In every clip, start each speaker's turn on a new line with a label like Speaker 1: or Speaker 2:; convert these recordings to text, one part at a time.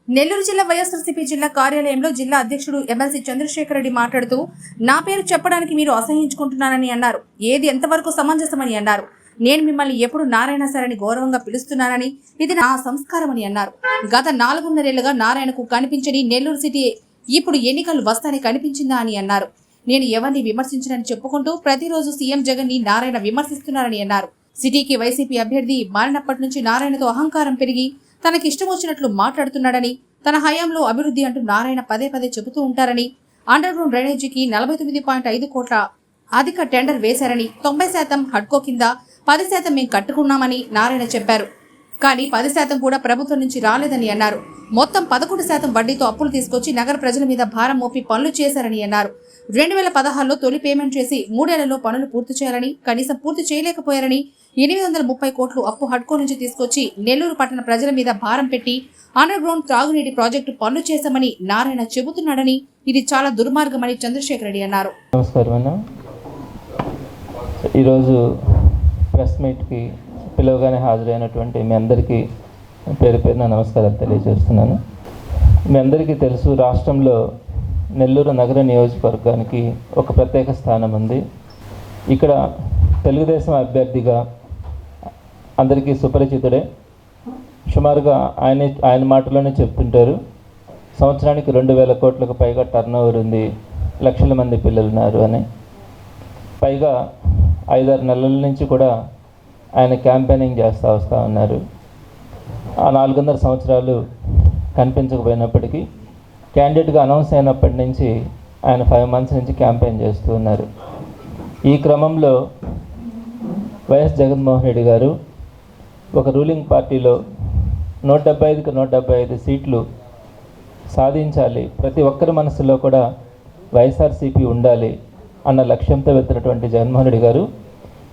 Speaker 1: నెల్లూరు జిల్లా వైఎస్ఆర్సీపీ జిల్లా కార్యాలయంలో జిల్లా అధ్యక్షుడు ఎమ్మెల్సీ చంద్రశేఖర్ రెడ్డి మాట్లాడుతూ నా పేరు చెప్పడానికి మీరు అసహించుకుంటున్నారని అన్నారు. ఏది ఎంతవరకు సమంజసమని అన్నారు. నేను మిమ్మల్ని ఎప్పుడు నారాయణ సార్ అని గౌరవంగా పిలుస్తున్నానని, ఇది నా సంస్కారం అని అన్నారు. గత 4.5 ఏళ్లుగా నారాయణకు కనిపించని నెల్లూరు సిటీ ఇప్పుడు ఎన్నికలు వస్తానే కనిపించిందా అని అన్నారు. నేను ఎవరిని విమర్శించనని చెప్పుకుంటూ ప్రతిరోజు సీఎం జగన్ ని నారాయణ విమర్శిస్తున్నారని అన్నారు. సిటీకి వైసీపీ అభ్యర్థి మారినప్పటి నుంచి నారాయణతో అహంకారం పెరిగి తనకి ఇష్టం వచ్చినట్లు మాట్లాడుతున్నాడని, తన హయాంలో అభివృద్ధి అంటూ నారాయణ పదే పదే చెబుతూ ఉంటారని, అండర్ గ్రౌండ్ డ్రైనేజీకి 49.5 కోట్ల అధిక టెండర్ వేశారని, 90% హడ్కో కింద 10% మేము కట్టుకున్నామని నారాయణ చెప్పారు. కానీ 10% కూడా ప్రభుత్వం నుంచి రాలేదని అన్నారు. మొత్తం 11% వడ్డీతో అప్పులు తీసుకొచ్చి నగర ప్రజల మీద భారం మోపి పనులు చేశారని అన్నారు. 2016లో తొలి పేమెంట్ చేసి 3 ఏళ్లలో పనులు పూర్తి చేయాలని, కనీసం పూర్తి చేయలేకపోయారని, 830 కోట్లు అప్పు హడ్కో నుంచి తీసుకొచ్చి నెల్లూరు పట్టణ ప్రజల మీద భారం పెట్టి అండర్ గ్రౌండ్ త్రాగునీటి ప్రాజెక్టు పనులు చేశామని నారాయణ చెబుతున్నాడని, ఇది చాలా దుర్మార్గమని చంద్రశేఖర్ రెడ్డి అన్నారు.
Speaker 2: నమస్కారం. ఈరోజు ప్రెస్ మీట్కి పిలువగానే హాజరైనటువంటి మీ అందరికీ పేరు పేరున నమస్కారాలు తెలియజేస్తున్నాను. మీ అందరికీ తెలుసు, రాష్ట్రంలో నెల్లూరు నగర నియోజకవర్గానికి ఒక ప్రత్యేక స్థానం ఉంది. ఇక్కడ తెలుగుదేశం అభ్యర్థిగా అందరికీ సుపరిచితుడే. సుమారుగా ఆయన మాటలోనే చెప్తుంటారు, సంవత్సరానికి 2,000 కోట్లకు పైగా టర్నోవర్ ఉంది, లక్షల మంది పిల్లలు ఉన్నారు అని. పైగా 5-6 నెలల నుంచి కూడా ఆయన క్యాంపెయినింగ్ చేస్తూ వస్తూ ఉన్నారు. ఆ 4.5 సంవత్సరాలు కనిపించకపోయినప్పటికీ క్యాండిడేట్గా అనౌన్స్ అయినప్పటి నుంచి ఆయన 5 మంత్స్ నుంచి క్యాంపెయిన్ చేస్తూ ఉన్నారు. ఈ క్రమంలో వైఎస్ జగన్మోహన్ రెడ్డి గారు ఒక రూలింగ్ పార్టీలో 175కి 175 సీట్లు సాధించాలి, ప్రతి ఒక్కరి మనసులో కూడా వైఎస్ఆర్సీపీ ఉండాలి అన్న లక్ష్యంతో వెళ్తున్నటువంటి జగన్మోహన్ రెడ్డి గారు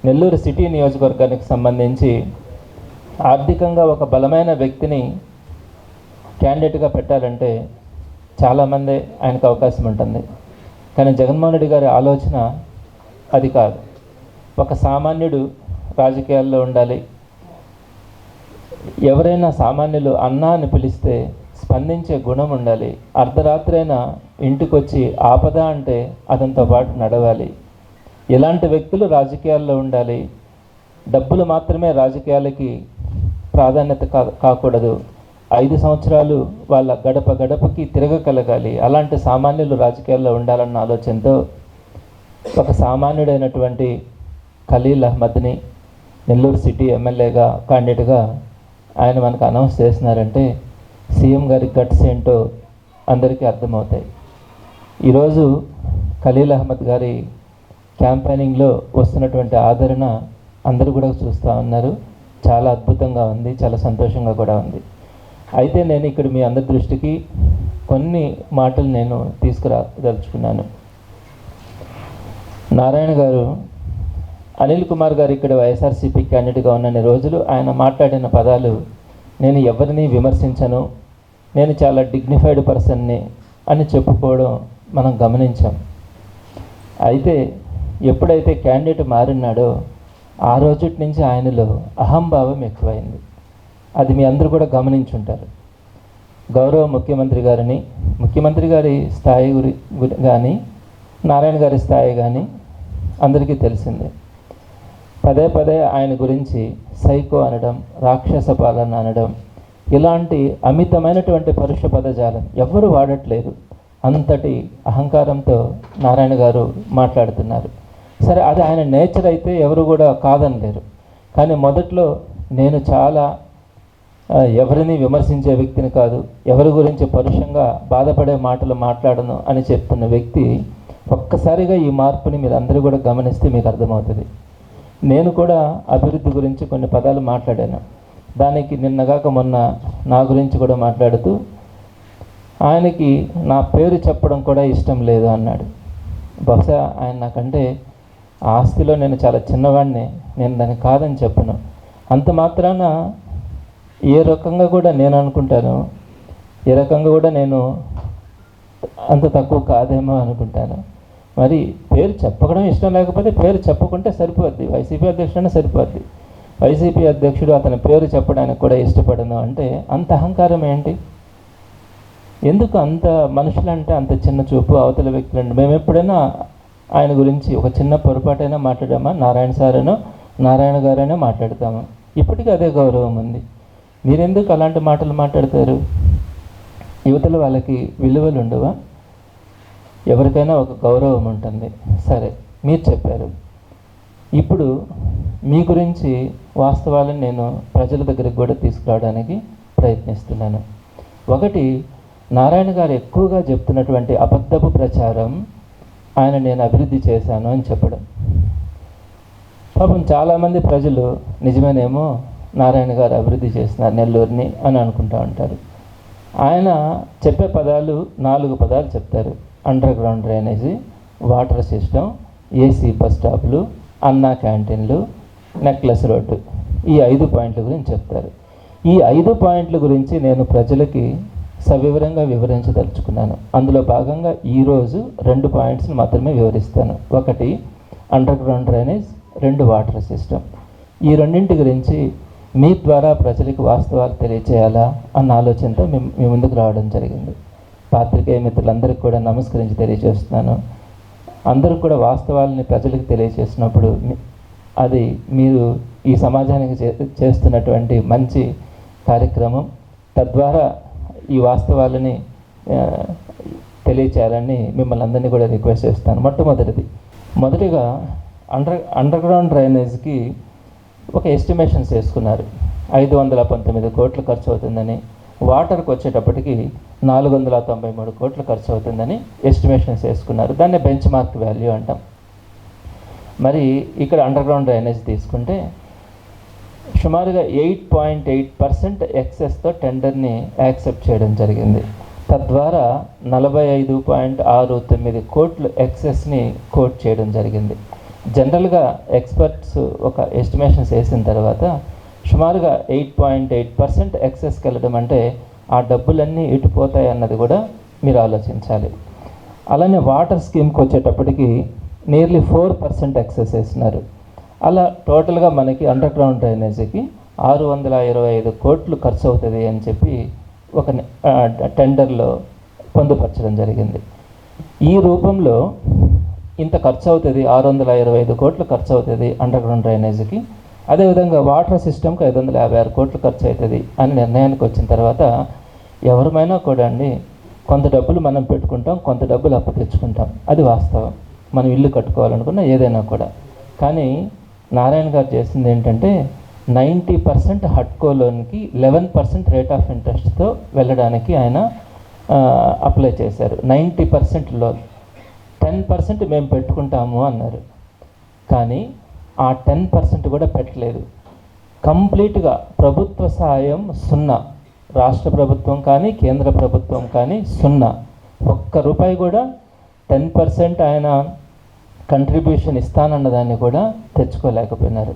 Speaker 2: నెల్లూరు సిటీ నియోజకవర్గానికి సంబంధించి ఆర్థికంగా ఒక బలమైన వ్యక్తిని క్యాండిడేట్గా పెట్టాలంటే చాలామంది ఆయనకు అవకాశం ఉంటుంది. కానీ జగన్మోహన్ రెడ్డి గారి ఆలోచన అది కాదు. ఒక సామాన్యుడు రాజకీయాల్లో ఉండాలి. ఎవరైనా సామాన్యులు అన్నా అని పిలిస్తే స్పందించే గుణం ఉండాలి. అర్ధరాత్రైనా ఇంటికొచ్చి ఆపద అంటే అతనితో పాటు నడవాలి. ఇలాంటి వ్యక్తులు రాజకీయాల్లో ఉండాలి. డబ్బులు మాత్రమే రాజకీయాలకి ప్రాధాన్యత కాకూడదు. 5 సంవత్సరాలు వాళ్ళ గడప గడపకి తిరగగలగాలి. అలాంటి సామాన్యులు రాజకీయాల్లో ఉండాలన్న ఆలోచనతో ఒక సామాన్యుడైనటువంటి ఖలీల్ అహ్మద్ని నెల్లూరు సిటీ ఎమ్మెల్యేగా క్యాండిడేట్గా ఆయన మనకు అనౌన్స్ చేస్తున్నారంటే సీఎం గారి గట్స్ ఏంటో అందరికీ అర్థమవుతాయి. ఈరోజు ఖలీల్ అహ్మద్ గారి క్యాంపెయినింగ్లో వస్తున్నటువంటి ఆదరణ అందరూ కూడా చూస్తూ ఉన్నారు. చాలా అద్భుతంగా ఉంది, చాలా సంతోషంగా కూడా ఉంది. అయితే నేను ఇక్కడ మీ అందరి దృష్టికి కొన్ని మాటలు నేను తీసుకురాదలుచుకున్నాను. నారాయణ గారు, అనిల్ కుమార్ గారు ఇక్కడ వైఎస్ఆర్సీపీ క్యాండిడేట్గా ఉన్న రోజులు ఆయన మాట్లాడిన పదాలు, నేను ఎవరిని విమర్శించను, నేను చాలా డిగ్నిఫైడ్ పర్సన్ని అని చెప్పుకోవడం మనం గమనించాం. అయితే ఎప్పుడైతే క్యాండిడేట్ మారినాడో ఆ రోజు నుంచి ఆయనలో అహంభావం ఎక్కువైంది. అది మీ అందరూ కూడా గమనించుంటారు. గౌరవ ముఖ్యమంత్రి గారి స్థాయి కానీ నారాయణ గారి స్థాయి కానీ అందరికీ తెలిసిందే. పదే పదే ఆయన గురించి సైకో అనడం, రాక్షస పాలన అనడం, ఇలాంటి అమితమైనటువంటి పరుష పదజాలం ఎవ్వరూ వాడట్లేదు. అంతటి అహంకారంతో నారాయణ గారు మాట్లాడుతున్నారు. సరే, అది ఆయన నేచర్ అయితే ఎవరు కూడా కాదనలేరు. కానీ మొదట్లో నేను చాలా ఎవరిని విమర్శించే వ్యక్తిని కాదు, ఎవరి గురించి పరుషంగా బాధపడే మాటలు మాట్లాడను అని చెప్తున్న వ్యక్తి ఒక్కసారిగా ఈ మార్పుని మీరు అందరూ కూడా గమనిస్తే మీకు అర్థమవుతుంది. నేను కూడా అభివృద్ధి గురించి కొన్ని పదాలు మాట్లాడాను. దానికి నిన్నగాక మొన్న నా గురించి కూడా మాట్లాడుతూ ఆయనకి నా పేరు చెప్పడం కూడా ఇష్టం లేదు అన్నాడు. బహుశా ఆయన నాకంటే ఆస్తిలో నేను చాలా చిన్నవాడిని, నేను దాన్ని కాదని చెప్పను. అంత మాత్రాన ఏ రకంగా కూడా నేను అనుకుంటాను, ఏ రకంగా కూడా నేను అంత తక్కువ కాదేమో అనుకుంటాను. మరి పేరు చెప్పడం ఇష్టం లేకపోతే పేరు చెప్పకుంటే సరిపోద్ది, వైసీపీ అధ్యక్షుడైనా సరిపోద్ది. వైసీపీ అధ్యక్షుడు అతని పేరు చెప్పడానికి కూడా ఇష్టపడను అంటే అంత అహంకారం ఏంటి? ఎందుకు అంత మనుషులంటే అంత చిన్న చూపు అవతల వ్యక్తులంటే? మేము ఎప్పుడైనా ఆయన గురించి ఒక చిన్న పొరపాటైనా మాట్లాడామా? నారాయణ సారేనో నారాయణ గారైనా మాట్లాడతాము. ఇప్పటికీ అదే గౌరవం ఉంది. మీరెందుకు అలాంటి మాటలు మాట్లాడతారు? యువతల వాళ్ళకి విలువలు ఉండవా? ఎవరికైనా ఒక గౌరవం ఉంటుంది. సరే, మీరు చెప్పారు. ఇప్పుడు మీ గురించి వాస్తవాలను నేను ప్రజల దగ్గరికి కూడా తీసుకురావడానికి ప్రయత్నిస్తున్నాను. ఒకటి, నారాయణ గారు ఎక్కువగా చెప్తున్నటువంటి అబద్ధపు ప్రచారం, ఆయన నేను అభివృద్ధి చేశాను అని చెప్పడం. పాపం చాలామంది ప్రజలు నిజమేనేమో నారాయణ గారు అభివృద్ధి చేస్తున్నారు నెల్లూరుని అని అనుకుంటూ ఉంటారు. ఆయన చెప్పే పదాలు 4 పదాలు చెప్తారు: underground drainage, water system, AC bus స్టాప్లు, అన్నా క్యాంటీన్లు, నెక్లెస్ రోడ్డు. ఈ 5 పాయింట్ల గురించి చెప్తారు. ఈ 5 పాయింట్ల గురించి నేను ప్రజలకి సవివరంగా వివరించదలుచుకున్నాను. అందులో భాగంగా ఈరోజు 2 పాయింట్స్ని మాత్రమే వివరిస్తాను. ఒకటి under ground drainage, 2 water system. ఈ రెండింటి గురించి మీ ద్వారా ప్రజలకు వాస్తవాలు తెలియచేయాలా అన్న ఆలోచనతో మీ ముందుకు రావడం జరిగింది. పాత్రికేయ మిత్రులందరికీ కూడా నమస్కరించి తెలియజేస్తున్నాను. అందరూ కూడా వాస్తవాలని ప్రజలకు తెలియజేసినప్పుడు అది మీరు ఈ సమాజానికి చేస్తున్నటువంటి మంచి కార్యక్రమం. తద్వారా ఈ వాస్తవాలని తెలియచేయాలని మిమ్మల్ని అందరినీ కూడా రిక్వెస్ట్ చేస్తాను. మొదటిగా అండర్ గ్రౌండ్ డ్రైనేజ్కి ఒక ఎస్టిమేషన్స్ వేసుకున్నారు. 519 కోట్లు ఖర్చు అవుతుందని, వాటర్కి వచ్చేటప్పటికి 493 కోట్లు ఖర్చు అవుతుందని ఎస్టిమేషన్స్ వేసుకున్నారు. దాన్ని బెంచ్ మార్క్ వాల్యూ అంటాం. మరి ఇక్కడ అండర్ గ్రౌండ్ డ్రైనేజ్ తీసుకుంటే సుమారుగా 8.8% ఎక్సెస్తో టెండర్ని యాక్సెప్ట్ చేయడం జరిగింది. తద్వారా 45.69 కోట్లు ఎక్సెస్ని కోట్ చేయడం జరిగింది. జనరల్గా ఎక్స్పర్ట్స్ ఒక ఎస్టిమేషన్స్ వేసిన తర్వాత సుమారుగా 8.8% ఎక్సెస్కి వెళ్ళడం అంటే ఆ డబ్బులన్నీ ఇటుపోతాయి అన్నది కూడా మీరు ఆలోచించాలి. అలానే వాటర్ స్కీమ్కి వచ్చేటప్పటికి నియర్లీ 4% ఎక్సెస్ వేసినారు. అలా టోటల్గా మనకి అండర్ గ్రౌండ్ డ్రైనేజీకి 625 కోట్లు ఖర్చు అవుతుంది అని చెప్పి ఒక టెండర్లో పొందుపరచడం జరిగింది. ఈ రూపంలో ఇంత ఖర్చు అవుతుంది, 625 కోట్లు ఖర్చు అవుతుంది అండర్ గ్రౌండ్ డ్రైనేజీకి. అదేవిధంగా వాటర్ సిస్టమ్కి 556 కోట్లు ఖర్చు అవుతుంది అని నిర్ణయానికి వచ్చిన తర్వాత ఎవరమైనా కూడా కొంత డబ్బులు మనం పెట్టుకుంటాం, కొంత డబ్బులు అప్పు తెచ్చుకుంటాం. అది వాస్తవం. మనం ఇల్లు కట్టుకోవాలనుకున్న ఏదైనా కూడా. కానీ నారాయణ గారు చేసింది ఏంటంటే 90% హడ్కో లోన్కి 11% రేట్ ఆఫ్ ఇంట్రెస్ట్తో వెళ్ళడానికి ఆయన అప్లై చేశారు. 90% లోన్, 10% మేము పెట్టుకుంటాము అన్నారు. కానీ ఆ 10% కూడా పెట్టలేదు. కంప్లీట్గా ప్రభుత్వ సాయం 0. రాష్ట్ర ప్రభుత్వం కానీ కేంద్ర ప్రభుత్వం కానీ 0. ₹1 కూడా 10% ఆయన కంట్రిబ్యూషన్ ఇస్తానన్న దాన్ని కూడా తెచ్చుకోలేకపోయినారు.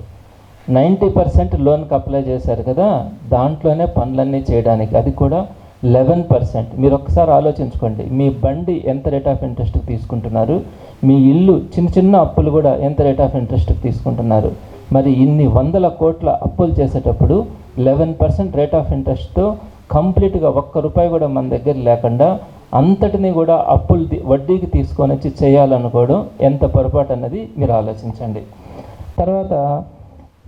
Speaker 2: 90% లోన్కి అప్లై చేశారు కదా, దాంట్లోనే పనులన్నీ చేయడానికి, అది కూడా 11%. మీరు ఒకసారి ఆలోచించుకోండి, మీ బండి ఎంత రేట్ ఆఫ్ ఇంట్రెస్ట్కి తీసుకుంటున్నారు, మీ ఇల్లు చిన్న చిన్న అప్పులు కూడా ఎంత రేట్ ఆఫ్ ఇంట్రెస్ట్కి తీసుకుంటున్నారు. మరి ఇన్ని 100 కోట్ల అప్పులు చేసేటప్పుడు 11% రేట్ ఆఫ్ ఇంట్రెస్ట్తో కంప్లీట్గా ₹1 కూడా మన దగ్గర లేకుండా అంతటిని కూడా అప్పులు వడ్డీకి తీసుకొని వచ్చి చేయాలనుకోవడం ఎంత పొరపాటు అన్నది మీరు ఆలోచించండి. తర్వాత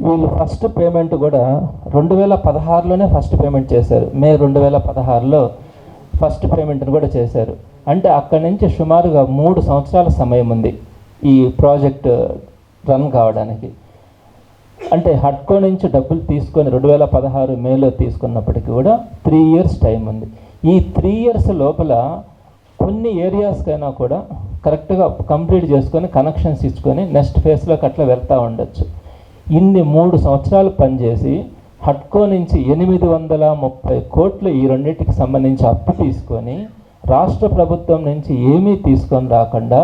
Speaker 2: వీళ్ళు ఫస్ట్ పేమెంట్ కూడా 2016లోనే ఫస్ట్ పేమెంట్ చేశారు. మే 2016లో ఫస్ట్ పేమెంట్ని కూడా చేశారు. అంటే అక్కడి నుంచి సుమారుగా 3 సంవత్సరాల సమయం ఉంది ఈ ప్రాజెక్ట్ రన్ కావడానికి. అంటే హడ్కో నుంచి డబ్బులు తీసుకొని 2016 మేలో తీసుకున్నప్పటికీ కూడా 3 years టైం ఉంది. ఈ 3 years లోపల కొన్ని ఏరియాస్కైనా కూడా కరెక్ట్గా కంప్లీట్ చేసుకొని కనెక్షన్స్ ఇచ్చుకొని నెక్స్ట్ ఫేజ్లోకి అట్లా వెళ్తూ ఉండొచ్చు. ఇన్ని 3 సంవత్సరాలు పనిచేసి హడ్కో నుంచి 830 కోట్లు ఈ రెండింటికి సంబంధించి అప్పు తీసుకొని రాష్ట్ర ప్రభుత్వం నుంచి ఏమీ తీసుకొని రాకుండా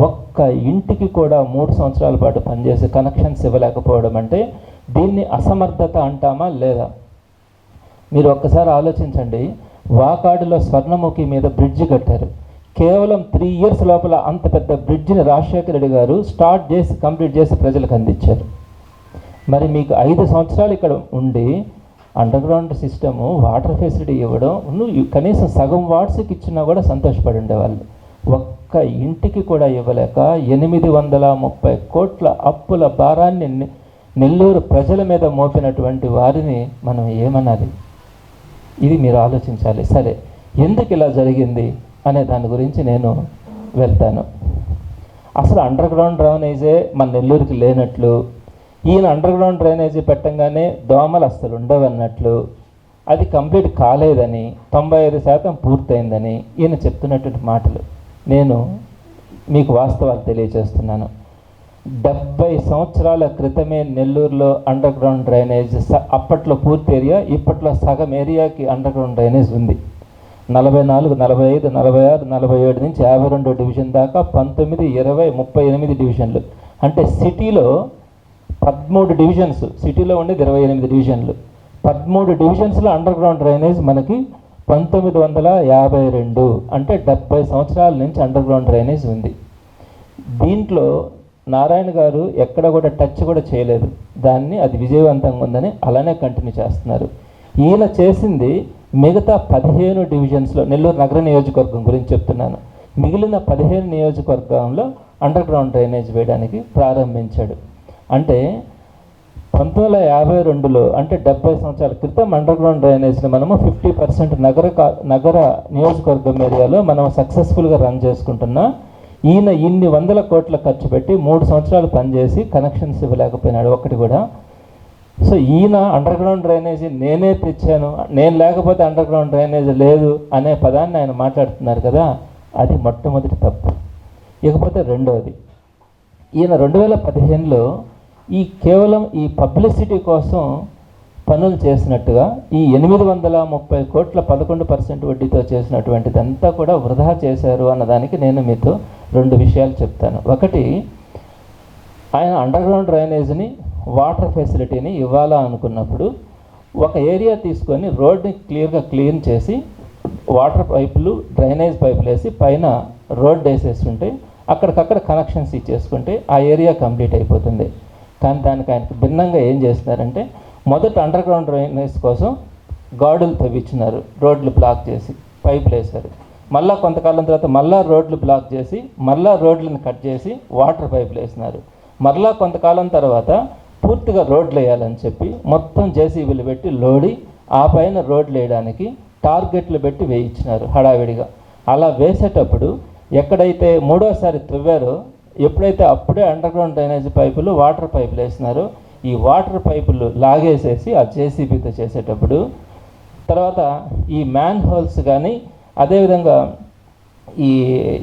Speaker 2: ఒక్క ఇంటికి కూడా 3 సంవత్సరాల పాటు పనిచేసి కనెక్షన్స్ ఇవ్వలేకపోవడం అంటే దీన్ని అసమర్థత అంటామా లేదా? మీరు ఒక్కసారి ఆలోచించండి. వాకాడులో స్వర్ణముఖి మీద బ్రిడ్జి కట్టారు. కేవలం 3 years లోపల అంత పెద్ద బ్రిడ్జిని రాజశేఖర రెడ్డి గారు స్టార్ట్ చేసి కంప్లీట్ చేసి ప్రజలకు అందించారు. మరి మీకు 5 సంవత్సరాలు ఇక్కడ ఉండి under ground system water facility ఇవ్వడం నువ్వు కనీసం సగం వాట్స్కి ఇచ్చినా కూడా సంతోషపడి ఉండేవాళ్ళు. ఒక్క ఇంటికి కూడా ఇవ్వలేక 830 కోట్ల అప్పుల భారాన్ని నెల్లూరు ప్రజల మీద మోపినటువంటి వారిని మనం ఏమనాలి? ఇది మీరు ఆలోచించాలి. సరే, ఎందుకు ఇలా జరిగింది అనే దాని గురించి నేను వెళ్తాను. అసలు అండర్ గ్రౌండ్ డ్రైనేజే మన నెల్లూరుకి లేనట్లు, ఈయన అండర్ గ్రౌండ్ డ్రైనేజీ పెట్టంగానే దోమలు అస్సలు ఉండవన్నట్లు, అది కంప్లీట్ కాలేదని, 95% పూర్తయిందని ఈయన చెప్తున్నటువంటి మాటలు. నేను మీకు వాస్తవాలు తెలియజేస్తున్నాను. 70 సంవత్సరాల క్రితమే నెల్లూరులో అండర్ గ్రౌండ్ డ్రైనేజ్ అప్పట్లో పూర్తి ఏరియా, ఇప్పట్లో సగం ఏరియాకి అండర్ గ్రౌండ్ డ్రైనేజ్ ఉంది. 44, 45, 46, 47 నుంచి 52 డివిజన్ దాకా 19, 20, 38 డివిజన్లు. అంటే సిటీలో 13 డివిజన్స్, సిటీలో ఉండేది 28 డివిజన్లు. 13 డివిజన్స్లో అండర్ గ్రౌండ్ డ్రైనేజ్ మనకి 1952, అంటే 70 సంవత్సరాల నుంచి అండర్ గ్రౌండ్ డ్రైనేజ్ ఉంది. దీంట్లో నారాయణ గారు ఎక్కడ కూడా టచ్ కూడా చేయలేదు దాన్ని, అది విజయవంతంగా ఉందని అలానే కంటిన్యూ చేస్తున్నారు. ఈయన చేసింది మిగతా 15 డివిజన్స్లో, నెల్లూరు నగర నియోజకవర్గం గురించి చెప్తున్నాను, మిగిలిన 15 నియోజకవర్గంలో అండర్ గ్రౌండ్ డ్రైనేజ్ వేయడానికి ప్రారంభించాడు. అంటే 1952లో, అంటే 70 సంవత్సరాల క్రితం అండర్ గ్రౌండ్ డ్రైనేజ్ని మనము 50% నగర నియోజకవర్గం ఏరియాలో మనం సక్సెస్ఫుల్గా రన్ చేసుకుంటున్నా. ఈయన ఇన్ని వందల కోట్ల ఖర్చు పెట్టి 3 సంవత్సరాలు పనిచేసి కనెక్షన్స్ ఇవ్వలేకపోయినాడు ఒకటి కూడా. సో ఈయన అండర్ గ్రౌండ్ డ్రైనేజీ నేనే తెచ్చాను, నేను లేకపోతే అండర్ గ్రౌండ్ డ్రైనేజ్ లేదు అనే పదాన్ని ఆయన మాట్లాడుతున్నారు కదా, అది మొట్టమొదటి తప్పు. ఇకపోతే రెండవది, ఈయన 2015లో కేవలం ఈ పబ్లిసిటీ కోసం పనులు చేసినట్టుగా ఈ 830 కోట్ల 11% వడ్డీతో చేసినటువంటిదంతా కూడా వృధా చేశారు అన్నదానికి నేను మీతో 2 విషయాలు చెప్తాను. ఒకటి, ఆయన అండర్ గ్రౌండ్ డ్రైనేజ్ని, వాటర్ ఫెసిలిటీని ఇవ్వాలా అనుకున్నప్పుడు ఒక ఏరియా తీసుకొని రోడ్ని క్లియర్గా క్లీన్ చేసి వాటర్ పైపులు, డ్రైనేజ్ పైపులు వేసి పైన రోడ్ వేసేస్తుంటే అక్కడికక్కడ కనెక్షన్స్ ఇచ్చేసుకుంటే ఆ ఏరియా కంప్లీట్ అయిపోతుంది. కానీ దానికి ఆయనకు భిన్నంగా ఏం చేస్తున్నారంటే, మొదట అండర్ గ్రౌండ్ డ్రైనేజ్ కోసం గాడులు తవ్వించినారు, రోడ్లు బ్లాక్ చేసి పైపులు వేశారు. మళ్ళీ కొంతకాలం తర్వాత మళ్ళీ రోడ్లు బ్లాక్ చేసి మళ్ళీ రోడ్లను కట్ చేసి వాటర్ పైపులు వేసినారు. మరలా కొంతకాలం తర్వాత పూర్తిగా రోడ్లు వేయాలని చెప్పి మొత్తం జేసీబీలు పెట్టి లోడి ఆ పైన రోడ్లు వేయడానికి టార్గెట్లు పెట్టి వేయించినారు హడావిడిగా. అలా వేసేటప్పుడు ఎక్కడైతే మూడోసారి తవ్వారో, ఎప్పుడైతే అప్పుడే అండర్ గ్రౌండ్ డ్రైనేజ్ పైపులు, వాటర్ పైపులు వేసినారో, ఈ వాటర్ పైపులు లాగేసేసి ఆ జేసీబీతో చేసేటప్పుడు, తర్వాత ఈ మ్యాన్ హోల్స్ కానీ, అదేవిధంగా ఈ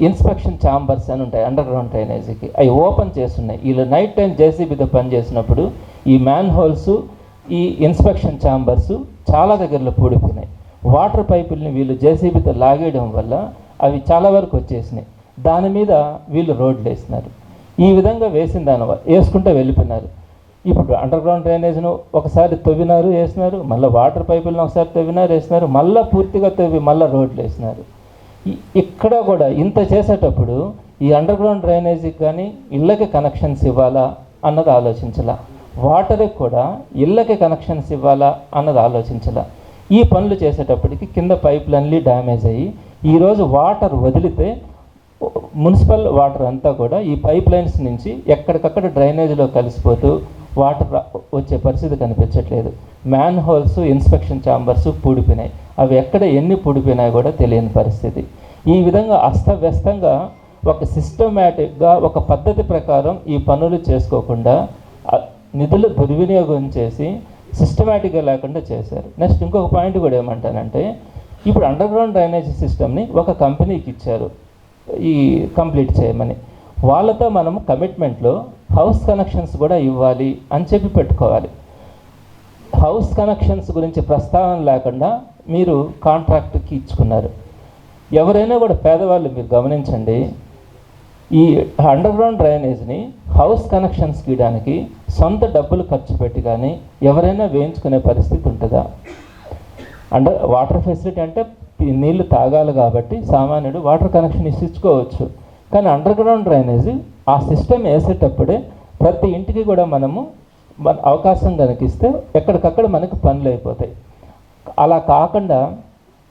Speaker 2: ఇన్స్పెక్షన్ ఛాంబర్స్ అని ఉంటాయి అండర్ గ్రౌండ్ డ్రైనేజీకి, అవి ఓపెన్ చేస్తున్నాయి. వీళ్ళు నైట్ టైం జేసీబీతో పనిచేసినప్పుడు ఈ మ్యాన్ హోల్స్, ఈ ఇన్స్పెక్షన్ ఛాంబర్స్ చాలా దగ్గరలో పూడిపోయినాయి. వాటర్ పైపుల్ని వీళ్ళు జేసీబీతో లాగేయడం వల్ల అవి చాలా వరకు వచ్చేసినాయి. దాని మీద వీళ్ళు రోడ్లు వేసినారు. ఈ విధంగా వేసిన దానివల్ల వేసుకుంటూ వెళ్ళిపోయినారు. ఇప్పుడు అండర్ గ్రౌండ్ డ్రైనేజ్ను ఒకసారి తవ్వినారు, వేసినారు, మళ్ళీ వాటర్ పైపులను ఒకసారి తవ్వినారు, వేసినారు, మళ్ళీ పూర్తిగా తవ్వి మళ్ళీ రోడ్లు వేసినారు. ఇక్కడ కూడా ఇంత చేసేటప్పుడు ఈ అండర్ గ్రౌండ్ డ్రైనేజీకి కానీ ఇళ్ళకి కనెక్షన్స్ ఇవ్వాలా అన్నది ఆలోచించాల, వాటర్కి కూడా ఇళ్ళకి కనెక్షన్స్ ఇవ్వాలా అన్నది ఆలోచించాల. ఈ పనులు చేసేటప్పటికి కింద పైపులన్నీ డ్యామేజ్ అయ్యి ఈరోజు వాటర్ వదిలితే మున్సిపల్ వాటర్ అంతా కూడా ఈ పైప్ లైన్స్ నుంచి ఎక్కడికక్కడ డ్రైనేజీలో కలిసిపోతూ వాటర్ వచ్చే పరిస్థితి కనిపించట్లేదు. మ్యాన్ హోల్స్, ఇన్స్పెక్షన్ ఛాంబర్స్ పూడిపోయినాయి. అవి ఎక్కడ ఎన్ని పూడిపోయినాయి కూడా తెలియని పరిస్థితి. ఈ విధంగా అస్తవ్యస్తంగా ఒక సిస్టమేటిక్గా ఒక పద్ధతి ప్రకారం ఈ పనులు చేసుకోకుండా నిధులు దుర్వినియోగం చేసి సిస్టమేటిక్గా లేకుండా చేశారు. నెక్స్ట్ ఇంకొక పాయింట్ కూడా ఏమంటానంటే, ఇప్పుడు అండర్ గ్రౌండ్ డ్రైనేజ్ సిస్టమ్ని ఒక కంపెనీకి ఇచ్చారు ఈ కంప్లీట్ చేయమని. వాళ్ళతో మనము కమిట్మెంట్లో హౌస్ కనెక్షన్స్ కూడా ఇవ్వాలి అని చెప్పి పెట్టుకోవాలి. హౌస్ కనెక్షన్స్ గురించి ప్రస్తావన లేకుండా మీరు కాంట్రాక్ట్కి ఇచ్చుకున్నారు. ఎవరైనా కూడా పేదవాళ్ళు మీరు గమనించండి, ఈ అండర్ గ్రౌండ్ డ్రైనేజ్ని హౌస్ కనెక్షన్స్కి ఇవ్వడానికి సొంత డబ్బులు ఖర్చు పెట్టి కానీ ఎవరైనా వేయించుకునే పరిస్థితి ఉంటుందా? వాటర్ ఫెసిలిటీ అంటే నీళ్లు తాగాలి కాబట్టి సామాన్యుడు వాటర్ కనెక్షన్ ఇచ్చుకోవచ్చు. కానీ అండర్ గ్రౌండ్ డ్రైనేజ్ ఆ సిస్టమ్ వేసేటప్పుడే ప్రతి ఇంటికి కూడా మనము మన అవకాశం కనుకిస్తే ఎక్కడికక్కడ మనకు పనులు అయిపోతాయి. అలా కాకుండా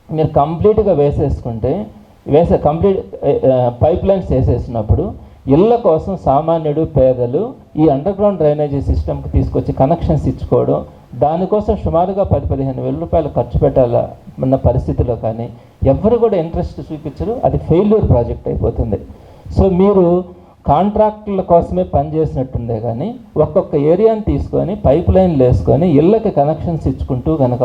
Speaker 2: మీరు కంప్లీట్గా వేసేసుకుంటే కంప్లీట్ పైప్ లైన్స్ వేసేసినప్పుడు ఇళ్ళ కోసం సామాన్యుడు పేదలు ఈ అండర్ గ్రౌండ్ డ్రైనేజీ సిస్టమ్కి తీసుకొచ్చి కనెక్షన్స్ ఇచ్చుకోవడం, దానికోసం సుమారుగా 10-15 వేల రూపాయలు ఖర్చు పెట్టాలన్న పరిస్థితిలో కానీ ఎవరు కూడా ఇంట్రెస్ట్ చూపించరు. అది ఫెయిల్యూర్ ప్రాజెక్ట్ అయిపోతుంది. సో మీరు కాంట్రాక్టుల కోసమే పనిచేసినట్టుందే కానీ ఒక్కొక్క ఏరియాని తీసుకొని పైప్ లైన్లు వేసుకొని ఇళ్ళకి కనెక్షన్స్ ఇచ్చుకుంటూ కనుక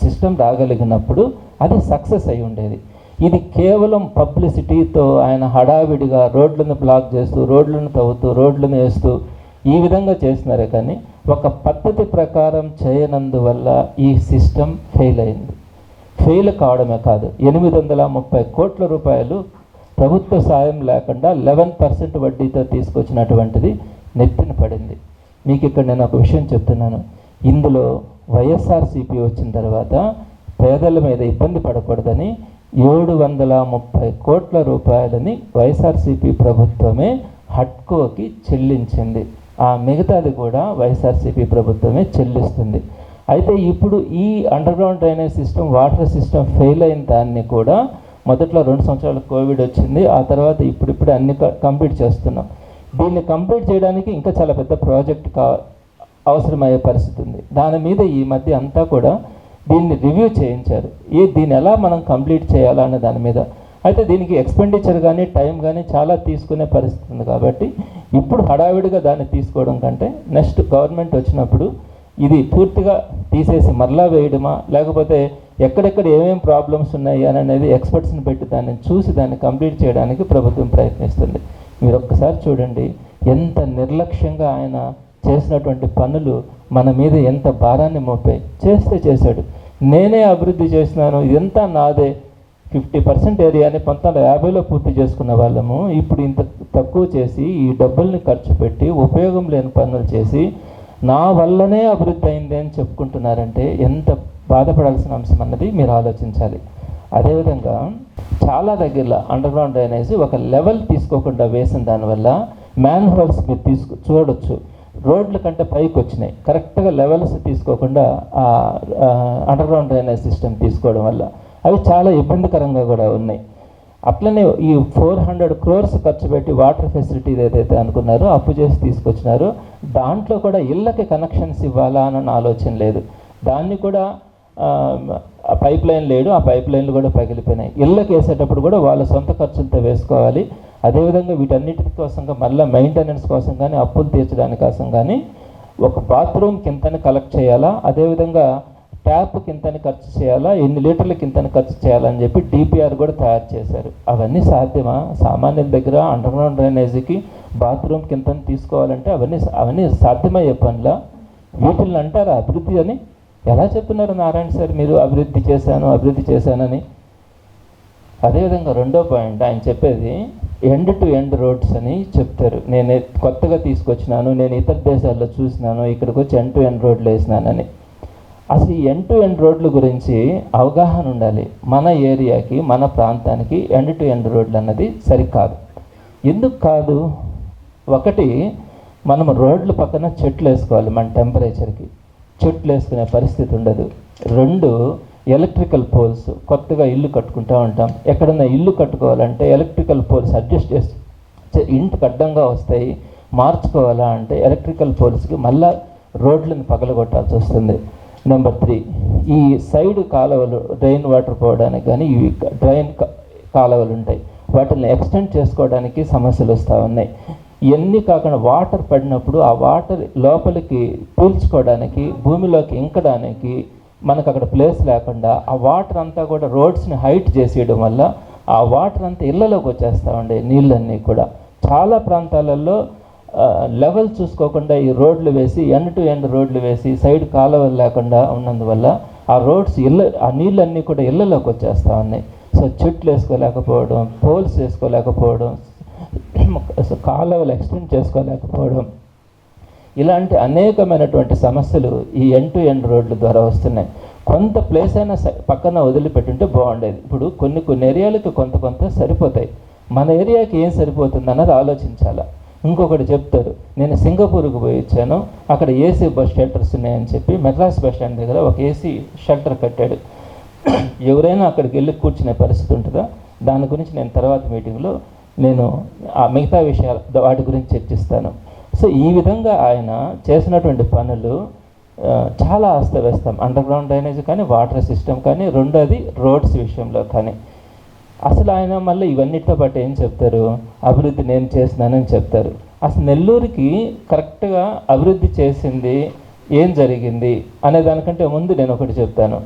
Speaker 2: సిస్టమ్ రాగలిగినప్పుడు అది సక్సెస్ అయి ఉండేది. ఇది కేవలం పబ్లిసిటీతో ఆయన హడావిడిగా రోడ్లను బ్లాక్ చేస్తూ, రోడ్లను తవ్వుతూ, రోడ్లను వేస్తూ ఈ విధంగా చేసినారే కానీ ఒక పద్ధతి ప్రకారం చేయనందువల్ల ఈ సిస్టమ్ ఫెయిల్ అయింది. ఫెయిల్ కావడమే కాదు, 830 కోట్ల రూపాయలు ప్రభుత్వ సాయం లేకుండా 11% వడ్డీతో తీసుకొచ్చినటువంటిది నెత్తిన పడింది. మీకు ఇక్కడ నేను ఒక విషయం చెప్తున్నాను. ఇందులో వైఎస్ఆర్సీపీ వచ్చిన తర్వాత పేదల మీద ఇబ్బంది పడకూడదని 730 కోట్ల రూపాయలని వైఎస్ఆర్సీపీ ప్రభుత్వమే హడ్కోకి చెల్లించింది. ఆ మిగతాది కూడా వైఎస్ఆర్సీపీ ప్రభుత్వమే చెల్లిస్తుంది. అయితే ఇప్పుడు ఈ under ground drainage system, water system fail అయిన దాన్ని కూడా మొదట్లో 2 సంవత్సరాలు కోవిడ్ వచ్చింది, ఆ తర్వాత ఇప్పుడిప్పుడే అన్ని కంప్లీట్ చేస్తున్నాం. దీన్ని కంప్లీట్ చేయడానికి ఇంకా చాలా పెద్ద ప్రాజెక్ట్ అవసరమయ్యే పరిస్థితి ఉంది. దాని మీద ఈ మధ్య అంతా కూడా దీన్ని రివ్యూ చేయించారు. దీన్ని ఎలా మనం కంప్లీట్ చేయాలా అనే దాని మీద. అయితే దీనికి ఎక్స్పెండిచర్ కానీ టైం కానీ చాలా తీసుకునే పరిస్థితి ఉంది. కాబట్టి ఇప్పుడు హడావిడిగా దాన్ని తీసుకోవడం కంటే నెక్స్ట్ గవర్నమెంట్ వచ్చినప్పుడు ఇది పూర్తిగా తీసేసి మరలా వేయడమా, లేకపోతే ఎక్కడెక్కడ ఏమేమి ప్రాబ్లమ్స్ ఉన్నాయి అని అనేది ఎక్స్పర్ట్స్ని పెట్టి దాన్ని చూసి దాన్ని కంప్లీట్ చేయడానికి ప్రభుత్వం ప్రయత్నిస్తుంది. మీరు ఒక్కసారి చూడండి ఎంత నిర్లక్ష్యంగా ఆయన చేసినటువంటి పనులు మన మీద ఎంత భారాన్ని మోపాయి. చేశాడు. నేనే అభివృద్ధి చేసినాను, ఇదంతా నాదే. 50% ఏరియాని 1950లో పూర్తి చేసుకున్న వాళ్ళము ఇప్పుడు ఇంత తక్కువ చేసి ఈ డబ్బుల్ని ఖర్చు పెట్టి ఉపయోగం లేని పనులు చేసి నా వల్లనే అభివృద్ధి అయింది అని చెప్పుకుంటున్నారంటే ఎంత బాధపడాల్సిన అంశం అన్నది మీరు ఆలోచించాలి. అదేవిధంగా చాలా దగ్గరలో అండర్ గ్రౌండ్ డ్రైనేజ్ ఒక లెవెల్ తీసుకోకుండా వేసిన దానివల్ల మ్యాన్ హోల్స్ మీరు చూడొచ్చు, రోడ్ల కంటే పైకి వచ్చినాయి. కరెక్ట్గా లెవెల్స్ తీసుకోకుండా అండర్ గ్రౌండ్ డ్రైనేజ్ సిస్టమ్ తీసుకోవడం వల్ల అవి చాలా ఇబ్బందికరంగా కూడా ఉన్నాయి. అట్లనే ఈ 400 crores ఖర్చు పెట్టి వాటర్ ఫెసిలిటీ ఏదైతే అనుకున్నారో అప్పు చేసి తీసుకొచ్చినారో దాంట్లో కూడా ఇళ్ళకి కనెక్షన్స్ ఇవ్వాలా అని ఆలోచన లేదు. దాన్ని కూడా పైప్ లైన్ లేడు, ఆ పైప్ లైన్లు కూడా పగిలిపోయినాయి. ఇళ్ళకి వేసేటప్పుడు కూడా వాళ్ళ సొంత ఖర్చులతో వేసుకోవాలి. అదేవిధంగా వీటన్నిటి కోసంగా మళ్ళీ మెయింటెనెన్స్ కోసం కానీ అప్పులు తీర్చడానికి కోసం కానీ ఒక బాత్రూమ్కి ఇంతని కలెక్ట్ చేయాలా, అదేవిధంగా ట్యాప్కి ఇంతని ఖర్చు చేయాలా, ఎన్ని లీటర్లకి ఇంతని ఖర్చు చేయాలని చెప్పి డిపిఆర్ కూడా తయారు చేశారు. అవన్నీ సాధ్యమా? సామాన్యుల దగ్గర అండర్ గ్రౌండ్ డ్రైనేజీకి బాత్రూమ్కి ఇంతని తీసుకోవాలంటే అవన్నీ సాధ్యమయ్యే పనుల? వీటిని అంటారా అభివృద్ధి అని? ఎలా చెప్తున్నారు నారాయణ సార్ మీరు అభివృద్ధి చేశానని? అదేవిధంగా రెండో పాయింట్ ఆయన చెప్పేది ఎండ్ టు ఎండ్ రోడ్స్ అని చెప్తారు. నేను కొత్తగా తీసుకొచ్చినాను, నేను ఇతర దేశాల్లో చూసినాను, ఇక్కడికి వచ్చి ఎండ్ టు ఎండ్ రోడ్లు వేసినానని. అసలు ఈ ఎండ్ టు ఎండ్ రోడ్ల గురించి అవగాహన ఉండాలి. మన ఏరియాకి మన ప్రాంతానికి ఎండ్ టు ఎండ్ రోడ్లు అన్నది సరికాదు. ఎందుకు కాదు? ఒకటి, మనం రోడ్ల పక్కన చెట్లు వేసుకోవాలి. మన టెంపరేచర్కి చెట్లు వేసుకునే పరిస్థితి ఉండదు. 2, ఎలక్ట్రికల్ పోల్స్. కొత్తగా ఇల్లు కట్టుకుంటూ ఉంటాం, ఎక్కడన్నా ఇల్లు కట్టుకోవాలంటే ఎలక్ట్రికల్ పోల్స్ అడ్జస్ట్ చేసి ఇంటికి అడ్డంగా వస్తాయి, మార్చుకోవాలా అంటే ఎలక్ట్రికల్ పోల్స్కి మళ్ళా రోడ్లను పగలగొట్టాల్సి వస్తుంది. నెంబర్ 3, ఈ సైడ్ కాలువలు డ్రైన్ వాటర్ పోవడానికి కానీ ఇవి డ్రైన్ కాలువలు ఉంటాయి, వాటిని ఎక్స్టెండ్ చేసుకోవడానికి సమస్యలు వస్తూ ఉన్నాయి. ఇవన్నీ కాకుండా వాటర్ పడినప్పుడు ఆ వాటర్ లోపలికి పీల్చుకోవడానికి, భూమిలోకి ఇంకడానికి మనకు అక్కడ ప్లేస్ లేకుండా ఆ వాటర్ అంతా కూడా రోడ్స్ని హైట్ చేసేయడం వల్ల ఆ వాటర్ అంతా ఇళ్లలోకి వచ్చేస్తూ ఉండే నీళ్ళన్నీ కూడా. చాలా ప్రాంతాలలో లెవెల్ చూసుకోకుండా ఈ రోడ్లు వేసి ఎండ్ టు ఎండ్ రోడ్లు వేసి సైడ్ కాలువలు లేకుండా ఉన్నందువల్ల ఆ నీళ్ళన్నీ కూడా ఇళ్లలోకి వచ్చేస్తూ ఉన్నాయి. సో చెట్లు వేసుకోలేకపోవడం, పోల్స్ వేసుకోలేకపోవడం, కాలువలు ఎక్స్టెండ్ చేసుకోలేకపోవడం, ఇలాంటి అనేకమైనటువంటి సమస్యలు ఈ ఎండ్ టు ఎండ్ రోడ్ల ద్వారా వస్తున్నాయి. కొంత ప్లేస్ అయినా పక్కన వదిలిపెట్టుంటే బాగుండేది. ఇప్పుడు కొన్ని ఏరియాలకి కొంత సరిపోతాయి. మన ఏరియాకి ఏం సరిపోతుంది అన్నది ఆలోచించాలి. ఇంకొకటి చెప్తారు, నేను సింగపూర్కి పోయి వచ్చాను, అక్కడ ఏసీ బస్ షెల్టర్స్ ఉన్నాయని చెప్పి మెడ్రాస్ బస్ స్టాండ్ దగ్గర ఒక ఏసీ షెల్టర్ కట్టాడు. ఎవరైనా అక్కడికి వెళ్ళి కూర్చునే పరిస్థితి ఉంటుందా? దాని గురించి నేను తర్వాత మీటింగ్లో నేను ఆ మిగతా విషయాలు వాటి గురించి చర్చిస్తాను. సో ఈ విధంగా ఆయన చేసినటువంటి పనులు చాలా అస్తవ్యస్తం. అండర్ గ్రౌండ్ డ్రైనేజ్ కానీ, వాటర్ సిస్టమ్ కానీ, రెండోది రోడ్స్ విషయంలో కానీ. అసలు ఆయన మళ్ళీ ఇవన్నిటితో పాటు ఏం చెప్తారు? అభివృద్ధి నేను చేసినానని చెప్తారు. అసలు నెల్లూరుకి కరెక్ట్గా అభివృద్ధి చేసింది ఏం జరిగింది అనే దానికంటే ముందు నేను ఒకటి చెప్తాను.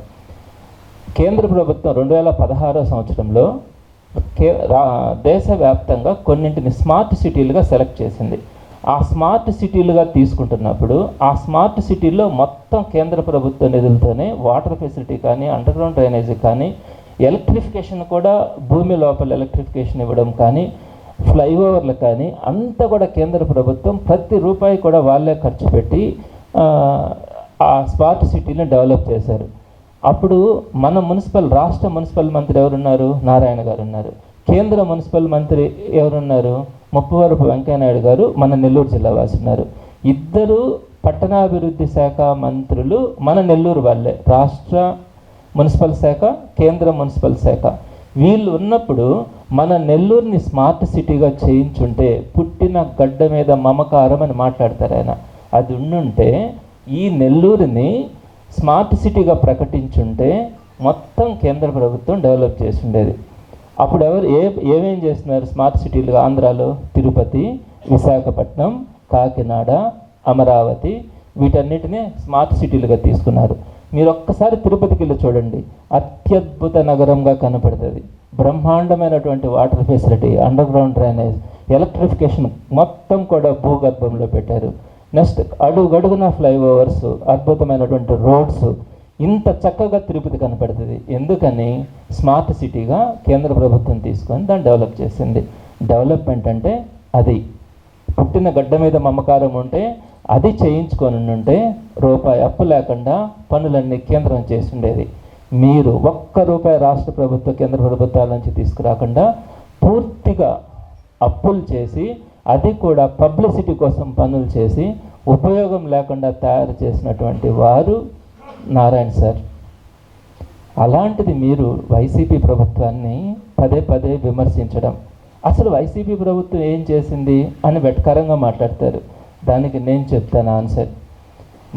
Speaker 2: కేంద్ర ప్రభుత్వం 2016 సంవత్సరంలో దేశవ్యాప్తంగా కొన్నింటిని స్మార్ట్ సిటీలుగా సెలెక్ట్ చేసింది. ఆ స్మార్ట్ సిటీలుగా తీసుకుంటున్నప్పుడు ఆ స్మార్ట్ సిటీల్లో మొత్తం కేంద్ర ప్రభుత్వ నిధులతోనే వాటర్ ఫెసిలిటీ కానీ, అండర్ గ్రౌండ్ డ్రైనేజీ కానీ, ఎలక్ట్రిఫికేషన్ కూడా భూమి లోపల ఎలక్ట్రిఫికేషన్ ఇవ్వడం కానీ, ఫ్లైఓవర్లు కానీ అంతా కూడా కేంద్ర ప్రభుత్వం ప్రతి రూపాయి కూడా వాళ్ళే ఖర్చు పెట్టి ఆ స్మార్ట్ సిటీని డెవలప్ చేశారు. అప్పుడు మన రాష్ట్ర మున్సిపల్ మంత్రి ఎవరున్నారు? నారాయణ గారు ఉన్నారు. కేంద్ర మున్సిపల్ మంత్రి ఎవరున్నారు? ముప్పవరపు వెంకయ్యనాయుడు గారు మన నెల్లూరు జిల్లా వాసి ఉన్నారు. ఇద్దరు పట్టణాభివృద్ధి శాఖ మంత్రులు మన నెల్లూరు వాళ్ళే. రాష్ట్ర మున్సిపల్ శాఖ, కేంద్ర మున్సిపల్ శాఖ వీళ్ళు ఉన్నప్పుడు మన నెల్లూరుని స్మార్ట్ సిటీగా చేయించుంటే, పుట్టిన గడ్డ మీద మమకారం అని మాట్లాడతారు ఆయన, అది ఉండుంటే ఈ నెల్లూరుని స్మార్ట్ సిటీగా ప్రకటించుంటే మొత్తం కేంద్ర ప్రభుత్వం డెవలప్ చేసి ఉండేది. అప్పుడు ఏమేం చేస్తున్నారు స్మార్ట్ సిటీలుగా? ఆంధ్రాలో తిరుపతి, విశాఖపట్నం, కాకినాడ, అమరావతి వీటన్నిటినీ స్మార్ట్ సిటీలుగా తీసుకున్నారు. మీరు ఒక్కసారి తిరుపతికి వెళ్ళి చూడండి, అత్యద్భుత నగరంగా కనపడుతుంది. బ్రహ్మాండమైనటువంటి water facility, under ground drainage, electrification మొత్తం కూడా భూగర్భంలో పెట్టారు. నెక్స్ట్ అడుగడుగున ఫ్లైఓవర్స్, అద్భుతమైనటువంటి రోడ్స్, ఇంత చక్కగా తిరుపతి కనపడుతుంది. ఎందుకని? స్మార్ట్ సిటీగా కేంద్ర ప్రభుత్వం తీసుకొని దాన్ని డెవలప్ చేసింది. డెవలప్మెంట్ అంటే అది. పుట్టిన గడ్డ మీద మమకారం ఉంటే అది చేయించుకొని ఉంటే రూపాయి అప్పు లేకుండా పనులన్నీ కేంద్రం చేసి ఉండేది. మీరు ₹1 రాష్ట్ర ప్రభుత్వ కేంద్ర ప్రభుత్వాల నుంచి తీసుకురాకుండా పూర్తిగా అప్పులు చేసి, అది కూడా పబ్లిసిటీ కోసం పనులు చేసి ఉపయోగం లేకుండా తయారు చేసినటువంటి వారు నారాయణ సార్. అలాంటిది మీరు వైసీపీ ప్రభుత్వాన్ని పదే పదే విమర్శించడం, అసలు వైసీపీ ప్రభుత్వం ఏం చేసింది అని వెటకారంగా మాట్లాడతారు. దానికి నేను చెప్తాను ఆన్సర్.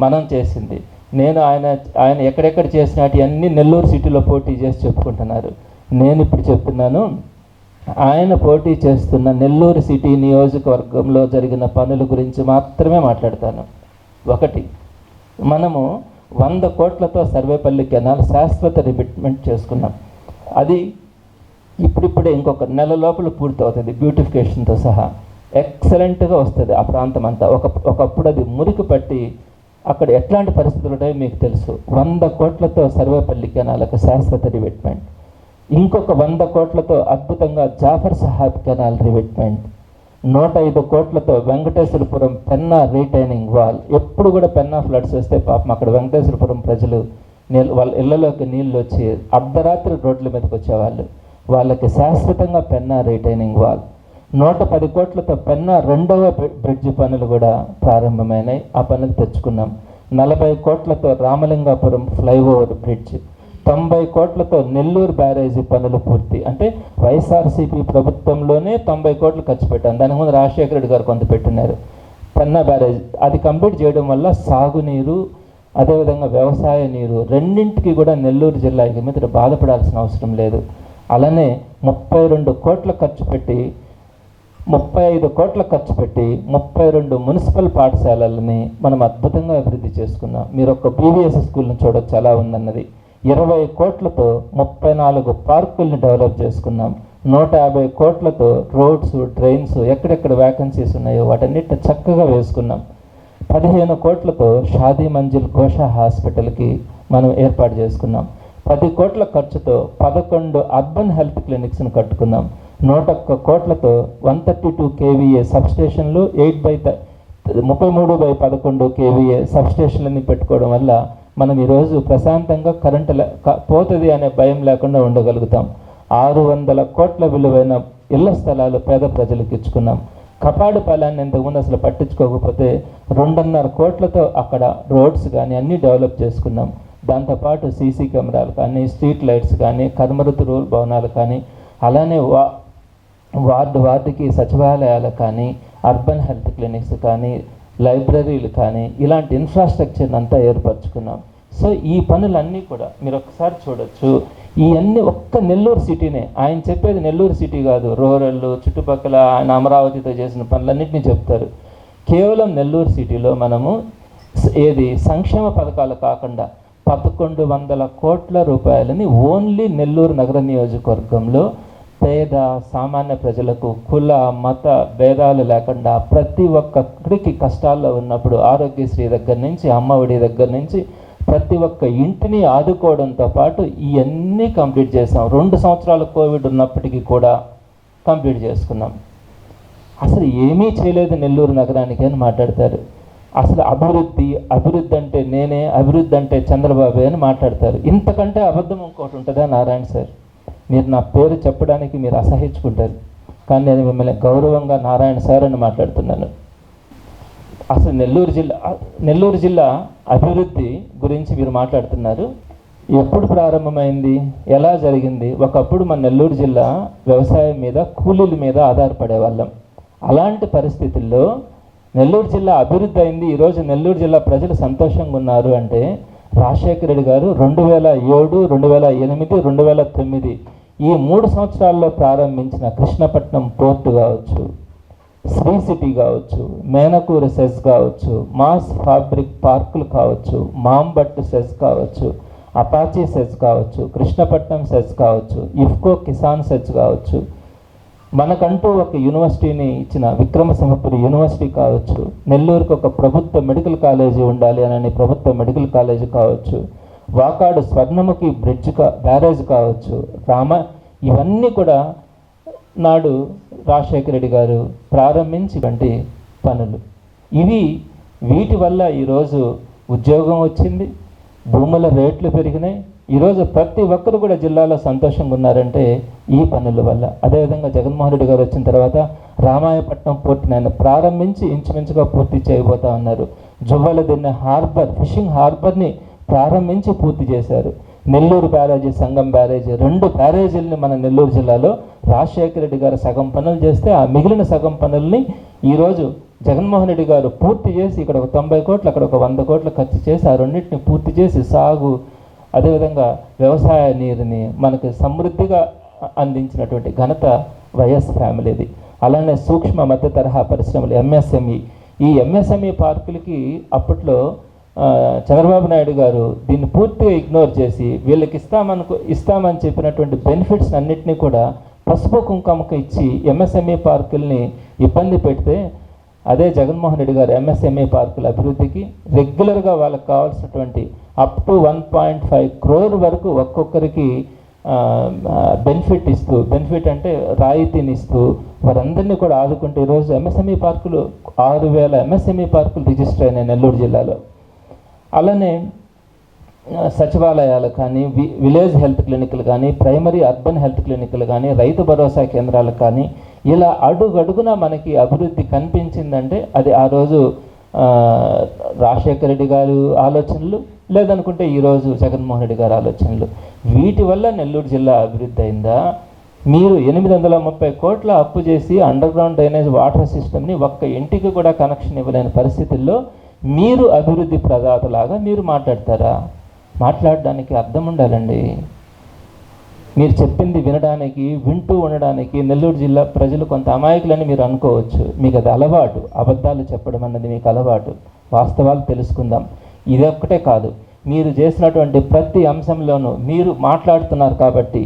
Speaker 2: మనం చేసింది, నేను ఆయన ఎక్కడెక్కడ చేసినట్టు అన్నీ నెల్లూరు సిటీలో పోటీ చేసి చెప్పుకుంటున్నారు. నేను ఇప్పుడు చెప్తున్నాను, ఆయన పోటీ చేస్తున్న నెల్లూరు సిటీ నియోజకవర్గంలో జరిగిన పనుల గురించి మాత్రమే మాట్లాడతాను. ఒకటి, మనము 100 కోట్లతో సర్వేపల్లి కెనాల్ శాశ్వత రిబిట్మెంట్ చేసుకున్నాం. అది ఇప్పుడిప్పుడే ఇంకొక నెల లోపల పూర్తవుతుంది, బ్యూటిఫికేషన్తో సహా. ఎక్సలెంట్గా వస్తుంది ఆ ప్రాంతం అంతా. ఒకప్పుడు అది మురికి పట్టి అక్కడ ఎట్లాంటి పరిస్థితులు ఉంటాయో మీకు తెలుసు. 100 కోట్లతో సర్వేపల్లి కెనాల్కి శాశ్వత రిబిట్మెంట్. ఇంకొక 100 కోట్లతో అద్భుతంగా జాఫర్ సాహెబ్ కెనాల్ రిబిట్మెంట్. 105 కోట్లతో వెంకటేశ్వరపురం పెన్నా రీటైనింగ్ వాల్. ఎప్పుడు కూడా పెన్నా ఫ్లడ్స్ వస్తే పాపం అక్కడ వెంకటేశ్వరపురం ప్రజలు వాళ్ళ ఇళ్లలోకి నీళ్ళు వచ్చి అర్ధరాత్రి రోడ్ల మీదకి వచ్చేవాళ్ళు. వాళ్ళకి శాశ్వతంగా పెన్నా రీటైనింగ్ వాల్. 110 కోట్లతో పెన్నా 2వ బ్రిడ్జి పనులు కూడా ప్రారంభమైనాయి. ఆ పనులు తెచ్చుకున్నాం. 40 కోట్లతో రామలింగాపురం ఫ్లైఓవర్ బ్రిడ్జ్. 90 కోట్లతో నెల్లూరు బ్యారేజీ పనులు పూర్తి. అంటే వైఎస్ఆర్సీపీ ప్రభుత్వంలోనే 90 కోట్లు ఖర్చు పెట్టాను. దానికి ముందు రాజశేఖర రెడ్డి గారు కొంత పెట్టినారు. పెన్నా బ్యారేజ్ అది కంప్లీట్ చేయడం వల్ల సాగునీరు, అదేవిధంగా వ్యవసాయ నీరు రెండింటికి కూడా నెల్లూరు జిల్లా ఇక మీద బాధపడాల్సిన అవసరం లేదు. అలానే 32 కోట్ల ఖర్చు పెట్టి 35 కోట్ల ఖర్చు పెట్టి 32 మున్సిపల్ పాఠశాలలని మనం అద్భుతంగా అభివృద్ధి చేసుకున్నాం. మీరు ఒక బీవీఎస్ స్కూల్ని చూడొచ్చు ఎలా ఉందన్నది. 20 కోట్లతో 34 పార్కుల్ని డెవలప్ చేసుకున్నాం. 150 కోట్లతో రోడ్స్, డ్రైన్స్, ఎక్కడెక్కడ వ్యాకెన్సీస్ ఉన్నాయో వాటన్నిటిని చక్కగా వేసుకున్నాం. 15 కోట్లతో షాదీ మంజిల్ కోషా హాస్పిటల్కి మనం ఏర్పాటు చేసుకున్నాం. 10 కోట్ల ఖర్చుతో 11 అర్బన్ హెల్త్ క్లినిక్స్ని కట్టుకున్నాం. 101 కోట్లతో 132 కేవీఏ సబ్స్టేషన్లు, 33/11 కేవీఏ సబ్స్టేషన్లని పెట్టుకోవడం వల్ల మనం ఈరోజు ప్రశాంతంగా కరెంటు పోతుంది అనే భయం లేకుండా ఉండగలుగుతాం. 600 కోట్ల విలువైన ఇళ్ల స్థలాలు పేద ప్రజలకు ఇచ్చుకున్నాం. కపాడుపాలెన్ని ఇంతకుముందు అసలు పట్టించుకోకపోతే 2.5 కోట్లతో అక్కడ రోడ్స్ కానీ అన్నీ డెవలప్ చేసుకున్నాం. దాంతోపాటు సీసీ కెమెరాలు కానీ, స్ట్రీట్ లైట్స్ కానీ, కర్మరుతు రూల్ భవనాలు కానీ, అలానే వార్డుకి సచివాలయాలు కానీ, అర్బన్ హెల్త్ క్లినిక్స్ కానీ, లైబ్రరీలు కానీ, ఇలాంటి ఇన్ఫ్రాస్ట్రక్చర్ని అంతా ఏర్పరచుకున్నాం. సో ఈ పనులన్నీ కూడా మీరు ఒకసారి చూడొచ్చు. ఇవన్నీ ఒక్క నెల్లూరు సిటీనే. ఆయన చెప్పేది నెల్లూరు సిటీ కాదు, రూరల్ చుట్టుపక్కల ఆయన అమరావతితో చేసిన పనులన్నింటినీ చెప్తారు. కేవలం నెల్లూరు సిటీలో మనము సంక్షేమ పథకాలు కాకుండా 1100 కోట్ల రూపాయలని ఓన్లీ నెల్లూరు నగర నియోజకవర్గంలో పేద సామాన్య ప్రజలకు కుల మత భేదాలు లేకుండా ప్రతి ఒక్కరికి కష్టాల్లో ఉన్నప్పుడు ఆరోగ్యశ్రీ దగ్గర నుంచి, అమ్మఒడి దగ్గర నుంచి ప్రతి ఒక్క ఇంటిని ఆదుకోవడంతో పాటు ఇవన్నీ కంప్లీట్ చేసాం. 2 సంవత్సరాలు కోవిడ్ ఉన్నప్పటికీ కూడా కంప్లీట్ చేసుకున్నాం. అసలు ఏమీ చేయలేదు నెల్లూరు నగరానికి అని మాట్లాడతారు. అసలు అభివృద్ధి అంటే నేనే, అభివృద్ధి అంటే చంద్రబాబు అని మాట్లాడతారు. ఇంతకంటే అబద్ధం ఇంకోటి ఉంటుందా నారాయణ సార్? మీరు నా పేరు చెప్పడానికి మీరు అసహించుకుంటారు, కానీ నేను మిమ్మల్ని గౌరవంగా నారాయణ సార్ అని మాట్లాడుతున్నాను. అసలు నెల్లూరు జిల్లా అభివృద్ధి గురించి మీరు మాట్లాడుతున్నారు. ఎప్పుడు ప్రారంభమైంది, ఎలా జరిగింది? ఒకప్పుడు మన నెల్లూరు జిల్లా వ్యవసాయం మీద, కూలీల మీద ఆధారపడే వాళ్ళం. అలాంటి పరిస్థితుల్లో నెల్లూరు జిల్లా అభివృద్ధి అయింది. ఈరోజు నెల్లూరు జిల్లా ప్రజలు సంతోషంగా ఉన్నారు అంటే రాజశేఖర రెడ్డి గారు 2007, 2008, 2009 ఈ 3 సంవత్సరాల్లో ప్రారంభించిన కృష్ణపట్నం పోర్టు కావచ్చు, శ్రీ సిటీ కావచ్చు, మేనకూరు సెస్ కావచ్చు, మాస్ ఫ్యాబ్రిక్ పార్కులు కావచ్చు, మాంబట్టు సెస్ కావచ్చు, అపాచీ సెస్ కావచ్చు, కృష్ణపట్నం సెస్ కావచ్చు, ఇఫ్కో కిసాన్ సెస్ కావచ్చు, మనకంటూ ఒక యూనివర్సిటీని ఇచ్చిన విక్రమసింహపురి యూనివర్సిటీ కావచ్చు, నెల్లూరుకు ఒక ప్రభుత్వ మెడికల్ కాలేజీ ఉండాలి అని ప్రభుత్వ మెడికల్ కాలేజీ కావచ్చు, వాకాడు స్వర్ణముఖి బ్యారేజ్ కావచ్చు, ఇవన్నీ కూడా నాడు రాజశేఖర రెడ్డి గారు ప్రారంభించినటువంటి పనులు. వీటి వల్ల ఈరోజు ఉద్యోగం వచ్చింది, భూముల రేట్లు పెరిగినాయి. ఈరోజు ప్రతి ఒక్కరు కూడా జిల్లాలో సంతోషంగా ఉన్నారంటే ఈ పనుల వల్ల. అదేవిధంగా జగన్మోహన్ రెడ్డి గారు వచ్చిన తర్వాత రామాయపట్నం పోర్టుని ఆయన ప్రారంభించి ఇంచుమించుగా పూర్తి చేయబోతా ఉన్నారు. జువ్వలదిన్నె ఫిషింగ్ హార్బర్ని ప్రారంభించి పూర్తి చేశారు. నెల్లూరు బ్యారేజీ, సంగం బ్యారేజీ, 2 బ్యారేజీలని మన నెల్లూరు జిల్లాలో రాజశేఖర రెడ్డి గారు సగం పనులు చేస్తే ఆ మిగిలిన సగం పనుల్ని ఈరోజు జగన్మోహన్ రెడ్డి గారు పూర్తి చేసి ఇక్కడ ఒక 90 కోట్లు, అక్కడ ఒక 100 కోట్లు ఖర్చు చేసి ఆ రెండింటిని పూర్తి చేసి సాగు, అదేవిధంగా వ్యవసాయ నీరుని మనకు సమృద్ధిగా అందించినటువంటి ఘనత వైఎస్ ఫ్యామిలీది. అలానే సూక్ష్మ మధ్య తరహా పరిశ్రమలు, ఎంఎస్ఎంఈ, ఈ ఎంఎస్ఎంఈ పార్కులకి అప్పట్లో చంద్రబాబు నాయుడు గారు దీన్ని పూర్తిగా ఇగ్నోర్ చేసి వీళ్ళకి ఇస్తామని చెప్పినటువంటి బెనిఫిట్స్ అన్నింటినీ కూడా పసుపు కుంకుమకు ఇచ్చి ఎంఎస్ఎంఈ పార్కుల్ని ఇబ్బంది పెడితే అదే జగన్మోహన్ రెడ్డి గారు ఎంఎస్ఎంఈ పార్కుల అభివృద్ధికి రెగ్యులర్గా వాళ్ళకి కావాల్సినటువంటి అప్ టు 1.5 crore వరకు ఒక్కొక్కరికి బెనిఫిట్ అంటే రాయితీని ఇస్తూ వారందరినీ కూడా ఆదుకుంటే ఈరోజు ఎంఎస్ఎంఈ పార్కులు 6,000 ఎంఎస్ఎంఈ పార్కులు రిజిస్టర్ అయినాయి నెల్లూరు జిల్లాలో. అలానే సచివాలయాలు కానీ, విలేజ్ హెల్త్ క్లినిక్లు కానీ, ప్రైమరీ అర్బన్ హెల్త్ క్లినిక్లు కానీ, రైతు భరోసా కేంద్రాలు కానీ, ఇలా అడుగడుగున మనకి అభివృద్ధి కనిపించిందంటే అది ఆ రోజు రాజశేఖర రెడ్డి గారు ఆలోచనలు, లేదనుకుంటే ఈరోజు జగన్మోహన్ రెడ్డి గారి ఆలోచనలు. వీటి వల్ల నెల్లూరు జిల్లా అభివృద్ధి అయిందా? మీరు 830 కోట్ల అప్పు చేసి అండర్ గ్రౌండ్ డ్రైనేజ్ వాటర్ సిస్టమ్ని ఒక్క ఇంటికి కూడా కనెక్షన్ ఇవ్వలేని పరిస్థితుల్లో మీరు అభివృద్ధి ప్రదాతలాగా మీరు మాట్లాడతారా? మాట్లాడడానికి అర్థం ఉండాలండి. మీరు చెప్పింది వింటూ ఉండడానికి నెల్లూరు జిల్లా ప్రజలు కొంత అమాయకులని మీరు అనుకోవచ్చు. మీకు అది అలవాటు, అబద్ధాలు చెప్పడం అన్నది మీకు అలవాటు. వాస్తవాలు తెలుసుకుందాం. ఇది ఒక్కటే కాదు, మీరు చేసినటువంటి ప్రతి అంశంలోనూ మీరు మాట్లాడుతున్నారు కాబట్టి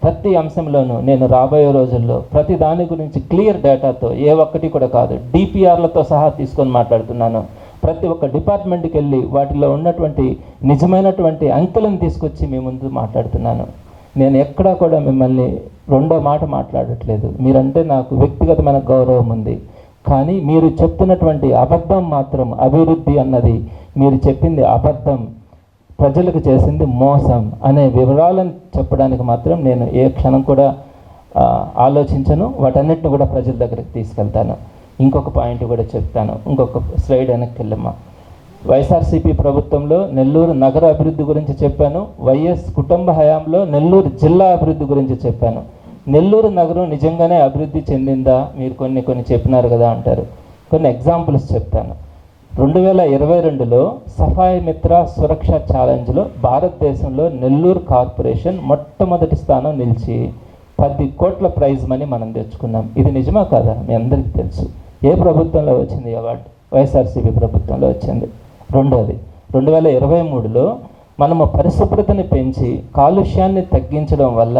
Speaker 2: ప్రతి అంశంలోనూ నేను రాబోయే రోజుల్లో ప్రతి దాని గురించి క్లియర్ డేటాతో, ఏ ఒక్కటి కూడా కాదు, డిపిఆర్లతో సహా తీసుకొని మాట్లాడుతున్నాను. ప్రతి ఒక్క డిపార్ట్మెంట్కి వెళ్ళి వాటిలో ఉన్నటువంటి నిజమైనటువంటి అంకెలను తీసుకొచ్చి మీ ముందు మాట్లాడుతున్నాను. నేను ఎక్కడా కూడా మిమ్మల్ని రెండో మాట మాట్లాడట్లేదు. మీరంటే నాకు వ్యక్తిగతమైన గౌరవం ఉంది. కానీ మీరు చెప్తున్నటువంటి అబద్ధం మాత్రం అభివృద్ధి అన్నది మీరు చెప్పింది అబద్ధం, ప్రజలకు చేసింది మోసం అనే వివరాలను చెప్పడానికి మాత్రం నేను ఏ క్షణం కూడా ఆలోచించను. వాటన్నిటిని కూడా ప్రజల దగ్గరికి తీసుకెళ్తాను. ఇంకొక పాయింట్ కూడా చెప్తాను. ఇంకొక స్లైడ్ వెనక్కి వెళ్ళమ్మా. వైఎస్ఆర్సీపీ ప్రభుత్వంలో నెల్లూరు నగర అభివృద్ధి గురించి చెప్పాను. వైఎస్ కుటుంబ హయాంలో నెల్లూరు జిల్లా అభివృద్ధి గురించి చెప్పాను. నెల్లూరు నగరం నిజంగానే అభివృద్ధి చెందిందా? మీరు కొన్ని చెప్పినారు కదా అంటారు. కొన్ని ఎగ్జాంపుల్స్ చెప్తాను. 2022లో సఫాయి మిత్ర సురక్ష ఛాలెంజ్లో భారతదేశంలో నెల్లూరు కార్పొరేషన్ మొట్టమొదటి స్థానం నిలిచి 10 కోట్ల ప్రైజ్ మనీ మనం తెచ్చుకున్నాం. ఇది నిజమా కాదా? మీ అందరికీ తెలుసు. ఏ ప్రభుత్వంలో వచ్చింది అవార్డు? వైఎస్ఆర్సీపీ ప్రభుత్వంలో వచ్చింది. రెండోది, 2023లో మనము పరిశుభ్రతని పెంచి కాలుష్యాన్ని తగ్గించడం వల్ల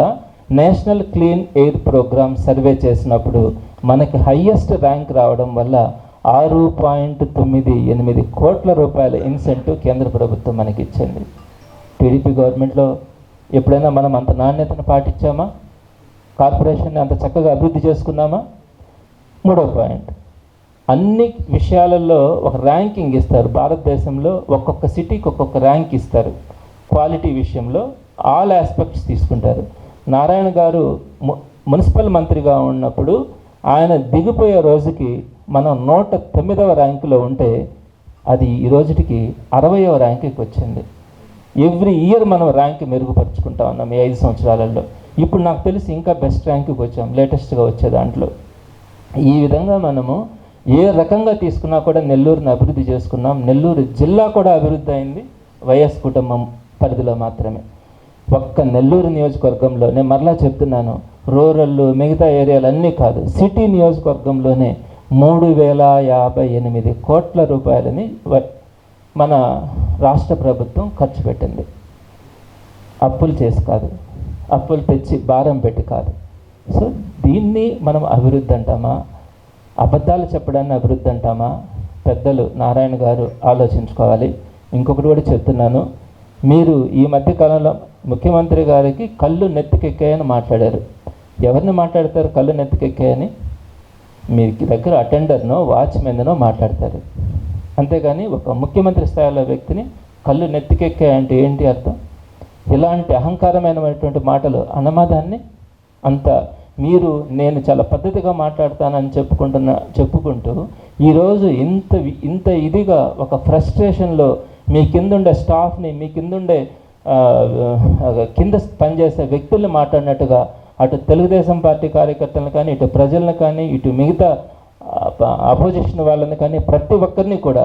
Speaker 2: national clean air programme survey చేసినప్పుడు మనకి హయ్యెస్ట్ ర్యాంక్ రావడం వల్ల 6.98 కోట్ల రూపాయల ఇన్సెంటివ్ కేంద్ర ప్రభుత్వం మనకి ఇచ్చింది. టీడీపీ గవర్నమెంట్లో ఎప్పుడైనా మనం అంత నాణ్యతను పాటించామా? కార్పొరేషన్ని అంత చక్కగా అభివృద్ధి చేసుకున్నామా? మూడో పాయింట్, అన్ని విషయాలలో ఒక ర్యాంకింగ్ ఇస్తారు. భారతదేశంలో ఒక్కొక్క సిటీకి ఒక్కొక్క ర్యాంక్ ఇస్తారు. క్వాలిటీ విషయంలో ఆల్ ఆస్పెక్ట్స్ తీసుకుంటారు. నారాయణ గారు మున్సిపల్ మంత్రిగా ఉన్నప్పుడు ఆయన దిగిపోయే రోజుకి మనం 109వ ర్యాంకులో ఉంటే అది ఈ రోజుకి 60వ ర్యాంకుకి వచ్చింది. ఎవ్రీ ఇయర్ మనం ర్యాంక్ మెరుగుపరుచుకుంటా ఉన్నాం ఈ 5 సంవత్సరాలలో. ఇప్పుడు నాకు తెలిసి ఇంకా బెస్ట్ ర్యాంకుకి వచ్చాం లేటెస్ట్గా వచ్చే దాంట్లో. ఈ విధంగా మనము ఏ రకంగా తీసుకున్నా కూడా నెల్లూరుని అభివృద్ధి చేసుకున్నాం. నెల్లూరు జిల్లా కూడా అభివృద్ధి అయింది వైఎస్ కుటుంబం పరిధిలో మాత్రమే. ఒక్క నెల్లూరు నియోజకవర్గంలో, నేను మరలా చెప్తున్నాను, రూరల్ మిగతా ఏరియాలు అన్నీ కాదు, సిటీ నియోజకవర్గంలోనే 3058 కోట్ల రూపాయలని మన రాష్ట్ర ప్రభుత్వం ఖర్చు పెట్టింది. అప్పులు చేసి కాదు, అప్పులు తెచ్చి భారం పెట్టి కాదు. సో దీన్ని మనం అభివృద్ధి అంటామా? అబద్ధాలు చెప్పడాన్ని అభివృద్ధి అంటామా? పెద్దలు నారాయణ గారు ఆలోచించుకోవాలి. ఇంకొకటి కూడా చెప్తున్నాను, మీరు ఈ మధ్య కాలంలో ముఖ్యమంత్రి గారికి కళ్ళు నెత్తికెక్కాయని మాట్లాడారు. ఎవరిని మాట్లాడతారు కళ్ళు నెత్తికెక్కాయని? మీ దగ్గర అటెండర్నో వాచ్మెన్నో మాట్లాడతారు. అంతేగాని ఒక ముఖ్యమంత్రి స్థాయిలో వ్యక్తిని కళ్ళు నెత్తికెక్కాయంటే ఏంటి అర్థం? ఇలాంటి అహంకారమైనటువంటి మాటలు అన్నమాదాన్ని అంత మీరు నేను చాలా పద్ధతిగా మాట్లాడతానని చెప్పుకుంటూ ఈరోజు ఇంత ఇదిగా ఒక ఫ్రస్ట్రేషన్లో మీ కిందుండే స్టాఫ్ని, మీ కిందుండే కింద పనిచేసే వ్యక్తుల్ని మాట్లాడినట్టుగా అటు తెలుగుదేశం పార్టీ కార్యకర్తలను కానీ, ఇటు ప్రజలను కానీ, ఇటు మిగతా అపోజిషన్ వాళ్ళని కానీ, ప్రతి ఒక్కరిని కూడా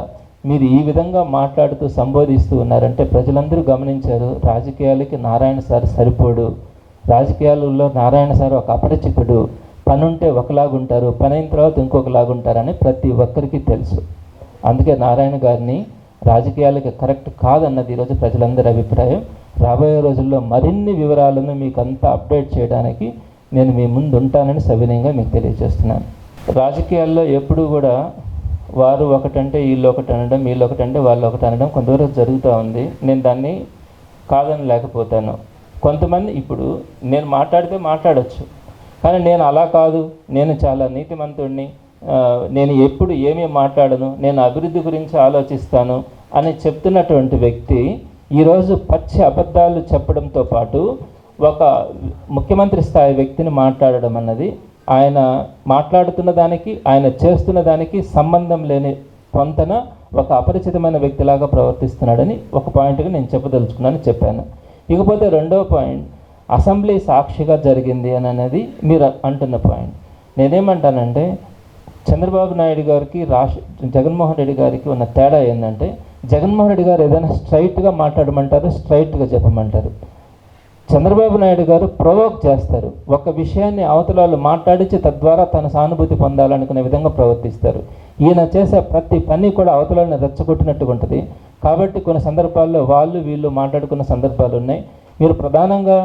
Speaker 2: మీరు ఈ విధంగా మాట్లాడుతూ సంబోధిస్తూ ఉన్నారంటే ప్రజలందరూ గమనించారు. రాజకీయాలకి నారాయణ సార్ సరిపోడు, రాజకీయాలలో నారాయణ సార్ ఒక అపరిచితుడు, పని ఉంటే ఒకలాగుంటారు, పని అయిన తర్వాత ఇంకొకలాగుంటారని ప్రతి ఒక్కరికి తెలుసు. అందుకే నారాయణ గారిని రాజకీయాలకి కరెక్ట్ కాదన్నది ఈరోజు ప్రజలందరి అభిప్రాయం. రాబోయే రోజుల్లో మరిన్ని వివరాలను మీకు అంతా అప్డేట్ చేయడానికి నేను మీ ముందు ఉంటానని సవినయంగా మీకు తెలియజేస్తున్నాను. రాజకీయాల్లో ఎప్పుడూ కూడా వారు ఒకటంటే వీళ్ళు ఒకటి అనడం, వీళ్ళు ఒకటంటే వాళ్ళు ఒకటి అనడం కొంతవరకు జరుగుతూ ఉంది. నేను దాన్ని కాదని లేకపోతాను. కొంతమంది ఇప్పుడు నేను మాట్లాడితే మాట్లాడచ్చు, కానీ నేను అలా కాదు, నేను చాలా నీతిమంతుడిని, నేను ఎప్పుడు ఏమీ మాట్లాడను, నేను అభివృద్ధి గురించి ఆలోచిస్తాను అని చెప్తున్నటువంటి వ్యక్తి ఈరోజు పచ్చి అబద్ధాలు చెప్పడంతో పాటు ఒక ముఖ్యమంత్రి స్థాయి వ్యక్తిని మాట్లాడడం అన్నది ఆయన మాట్లాడుతున్న దానికి ఆయన చేస్తున్న దానికి సంబంధం లేని పొంతన ఒక అపరిచితమైన వ్యక్తిలాగా ప్రవర్తిస్తున్నాడని ఒక పాయింట్గా నేను చెప్పాను. ఇకపోతే రెండవ పాయింట్, అసెంబ్లీ సాక్షిగా జరిగింది అని అనేది మీరు అంటున్న పాయింట్. నేనేమంటానంటే చంద్రబాబు నాయుడు గారికి జగన్మోహన్ రెడ్డి గారికి ఉన్న తేడా ఏంటంటే, జగన్మోహన్ రెడ్డి గారు ఏదైనా స్ట్రైట్గా మాట్లాడమంటారు, స్ట్రైట్గా చెప్పమంటారు. చంద్రబాబు నాయుడు గారు ప్రొవోక్ చేస్తారు, ఒక విషయాన్ని అవతల వాళ్ళు మాట్లాడించి తద్వారా తన సానుభూతి పొందాలనుకునే విధంగా ప్రవర్తిస్తారు. ఈయన చేసే ప్రతి పని కూడా అవతలని రెచ్చగొట్టినట్టుగా ఉంటుంది. కాబట్టి కొన్ని సందర్భాల్లో వాళ్ళు వీళ్ళు మాట్లాడుకున్న సందర్భాలు ఉన్నాయి. మీరు ప్రధానంగా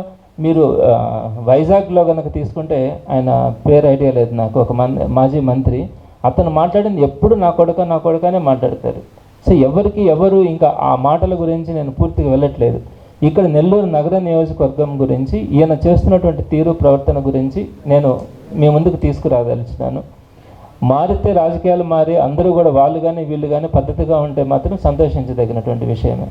Speaker 2: వైజాగ్లో కనుక తీసుకుంటే, ఆయన పేరు ఐడియా లేదు నాకు, ఒక మాజీ మంత్రి, అతను మాట్లాడింది ఎప్పుడు నా కొడుకనే మాట్లాడతారు. సో ఎవరు ఇంకా ఆ మాటల గురించి నేను పూర్తిగా వెళ్ళట్లేదు. ఇక్కడ నెల్లూరు నగర నియోజకవర్గం గురించి ఈయన చేస్తున్నటువంటి తీరు ప్రవర్తన గురించి నేను మీ ముందుకు తీసుకురాదలుచున్నాను. మారితే రాజకీయాలు మారి అందరూ కూడా వాళ్ళు కానీ వీళ్ళు కానీ పద్ధతిగా ఉంటే మాత్రం సంతోషించదగినటువంటి విషయమే.